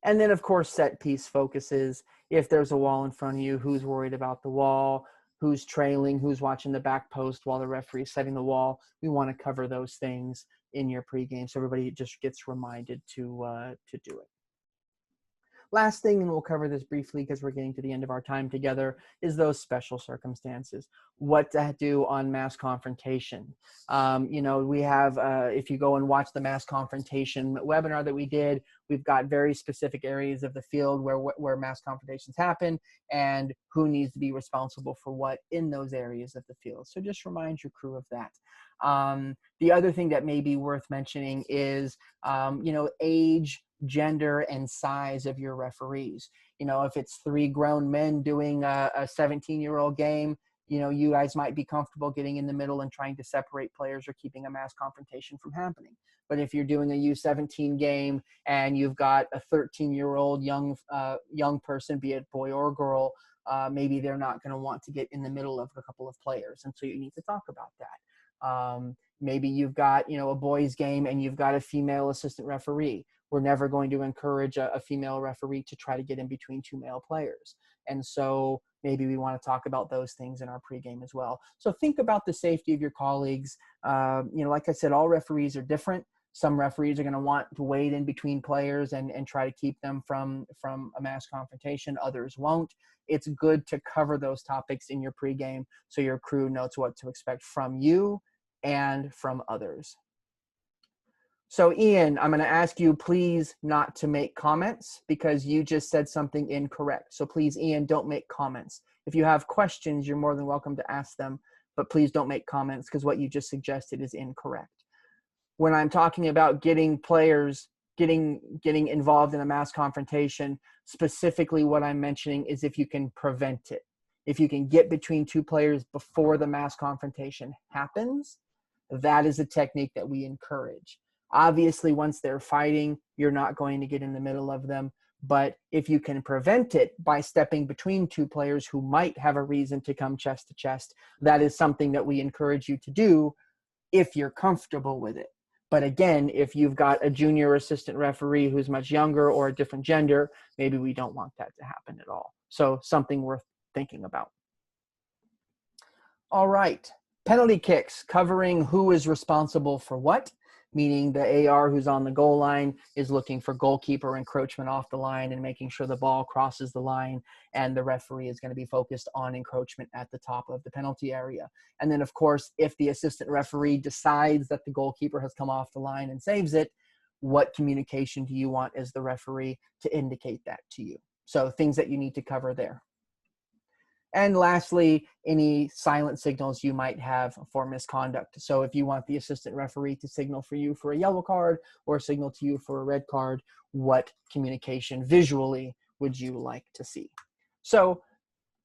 And then, of course, set piece focuses. If there's a wall in front of you, who's worried about the wall? Who's trailing, who's watching the back post while the referee is setting the wall? We want to cover those things in your pregame so everybody just gets reminded to do it. Last thing, and we'll cover this briefly because we're getting to the end of our time together, is those special circumstances. What to do on mass confrontation. We have, if you go and watch the mass confrontation webinar that we did, we've got very specific areas of the field where mass confrontations happen and who needs to be responsible for what in those areas of the field. So just remind your crew of that. The other thing that may be worth mentioning is, age, gender, and size of your referees. If it's 3 grown men doing a 17-year-old game, you guys might be comfortable getting in the middle and trying to separate players or keeping a mass confrontation from happening. But if you're doing a U17 game and you've got a 13-year-old young person, be it boy or girl, maybe they're not going to want to get in the middle of a couple of players. And so you need to talk about that. Maybe you've got, a boys game and you've got a female assistant referee. We're never going to encourage a female referee to try to get in between 2 male players. And so maybe we want to talk about those things in our pregame as well. So think about the safety of your colleagues. Like I said, all referees are different. Some referees are going to want to wade in between players and try to keep them from a mass confrontation. Others won't. It's good to cover those topics in your pregame so your crew knows what to expect from you and from others. So Ian, I'm going to ask you please not to make comments because you just said something incorrect. So please, Ian, don't make comments. If you have questions, you're more than welcome to ask them, but please don't make comments because what you just suggested is incorrect. When I'm talking about getting players getting involved in a mass confrontation. Specifically, what I'm mentioning is if you can prevent it. If you can get between two players before the mass confrontation happens, that is a technique that we encourage. Obviously, once they're fighting, you're not going to get in the middle of them. But if you can prevent it by stepping between two players who might have a reason to come chest to chest, that is something that we encourage you to do if you're comfortable with it. But again, if you've got a junior assistant referee who's much younger or a different gender, maybe we don't want that to happen at all. So something worth thinking about. All right. Penalty kicks, covering who is responsible for what, meaning the AR who's on the goal line is looking for goalkeeper encroachment off the line and making sure the ball crosses the line, and the referee is going to be focused on encroachment at the top of the penalty area. And then, of course, if the assistant referee decides that the goalkeeper has come off the line and saves it, what communication do you want as the referee to indicate that to you? So things that you need to cover there. And lastly, any silent signals you might have for misconduct. So if you want the assistant referee to signal for you for a yellow card or signal to you for a red card, what communication visually would you like to see? So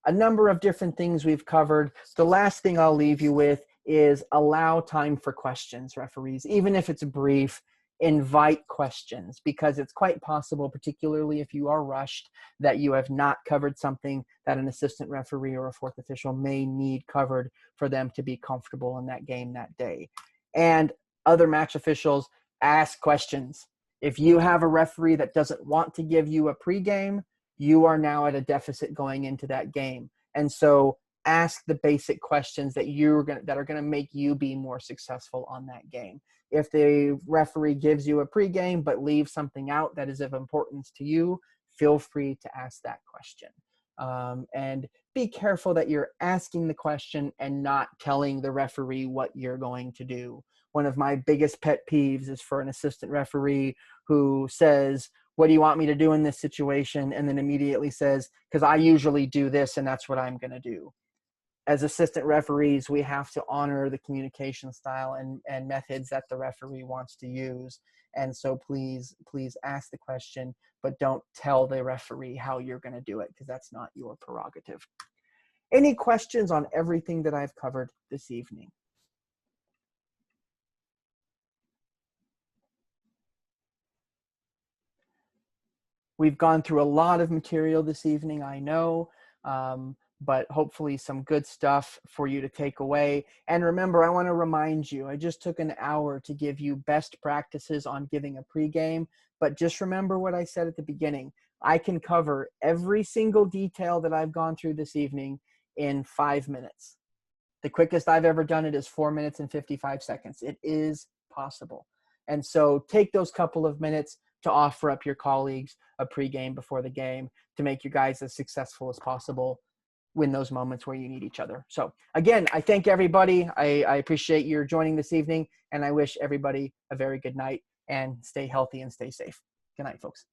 a number of different things we've covered. The last thing I'll leave you with is allow time for questions, referees. Even if it's brief, invite questions, because it's quite possible, particularly if you are rushed, that you have not covered something that an assistant referee or a fourth official may need covered for them to be comfortable in that game that day. And other match officials, ask questions. If you have a referee that doesn't want to give you a pregame, you are now at a deficit going into that game. And so ask the basic questions that are going to make you be more successful on that game. If the referee gives you a pregame but leaves something out that is of importance to you, feel free to ask that question. And be careful that you're asking the question and not telling the referee what you're going to do. One of my biggest pet peeves is for an assistant referee who says, "What do you want me to do in this situation?" and then immediately says, "Because I usually do this and that's what I'm going to do." As assistant referees, we have to honor the communication style and methods that the referee wants to use. And so please ask the question, but don't tell the referee how you're going to do it, because that's not your prerogative. Any questions on everything that I've covered this evening? We've gone through a lot of material this evening, I know, but hopefully some good stuff for you to take away. And remember, I want to remind you, I just took an hour to give you best practices on giving a pregame, but just remember what I said at the beginning. I can cover every single detail that I've gone through this evening in 5 minutes. The quickest I've ever done it is 4 minutes and 55 seconds. It is possible. And so take those couple of minutes to offer up your colleagues a pregame before the game to make you guys as successful as possible in those moments where you need each other. So again, I thank everybody. I appreciate your joining this evening, and I wish everybody a very good night, and stay healthy and stay safe. Good night, folks.